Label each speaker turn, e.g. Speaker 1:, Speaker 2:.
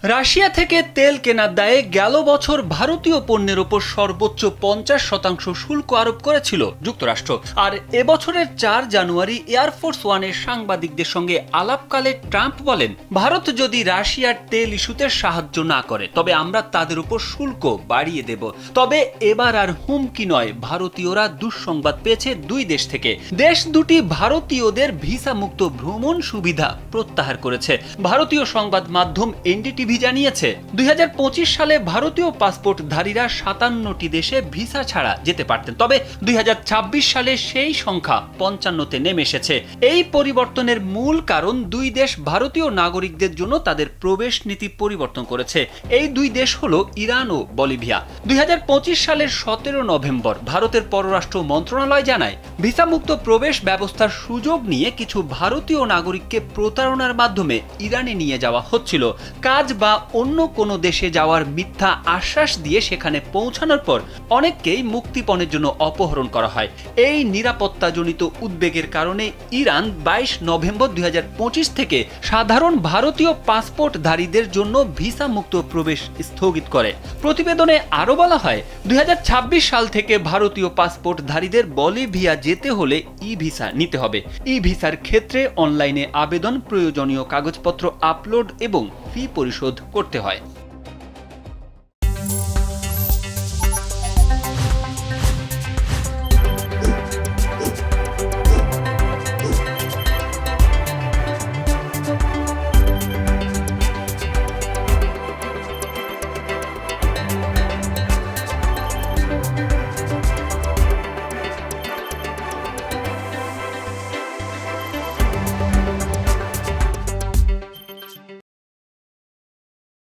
Speaker 1: Russia থেকে তেল কেনার দায়ে গেল বছর ভারতীয় পণ্যের ওপর সর্বোচ্চ 50% শুল্ক আরোপ করেছিল যুক্তরাষ্ট্র। আর এবছরের 4 জানুয়ারি এয়ারফোর্স ওয়ানের সাংবাদিকদের সঙ্গে আলাপকালে ট্রাম্প বলেন, ভারত যদি রাশিয়ার তেল ইস্যুতে সাহায্য না করে তবে আমরা তাদের উপর শুল্ক বাড়িয়ে দেব। তবে এবার আর হুমকি নয়, ভারতীয়রা দুঃসংবাদ পেয়েছে দুই দেশ থেকে। দেশ দুটি ভারতীয়দের ভিসা মুক্ত ভ্রমণ সুবিধা প্রত্যাহার করেছে। ভারতীয় সংবাদ মাধ্যম এনডিটিভি জানিয়েছে 2025 সালে ভারতীয় পাসপোর্টধারীরা 57টি দেশে ভিসা ছাড়া যেতে পারতেন, তবে 2026 সালে সেই সংখ্যা 55-তে নেমে এসেছে। এই পরিবর্তনের মূল কারণ দুই দেশ ভারতীয় নাগরিকদের জন্য তাদের প্রবেশ নীতি পরিবর্তন করেছে। এই দুই দেশ হলো ইরান ও বলিভিয়া। 2025 সালের 17 নভেম্বর ভারতের পররাষ্ট্র মন্ত্রণালয় জানায়, ভিসামুক্ত প্রবেশ ব্যবস্থার সুযোগ নিয়ে কিছু ভারতীয় নাগরিককে প্রতারণার মাধ্যমে ইরানে নিয়ে যাওয়া হচ্ছিল। কাজ বা অন্য কোনো দেশে যাওয়ার মিথ্যা আশ্বাস দিয়ে সেখানে পৌঁছানোর পর অনেককেই মুক্তিপণের জন্য অপহরণ করা হয়। এই নিরাপত্তাজনিত উদ্বেগের কারণে ইরান 22 নভেম্বর 2025 থেকে সাধারণ ভারতীয় পাসপোর্টধারীদের জন্য ভিসা মুক্ত প্রবেশ স্থগিত করে। প্রতিবেদনে আরও বলা হয়, 2026 সাল থেকে ভারতীয় পাসপোর্টধারীদের বলিভিয়া যেতে হলে ই ভিসা নিতে হবে। ই ভিসার ক্ষেত্রে অনলাইনে আবেদন, প্রয়োজনীয় কাগজপত্র আপলোড এবং ফি পরিশোধ করতে হয়।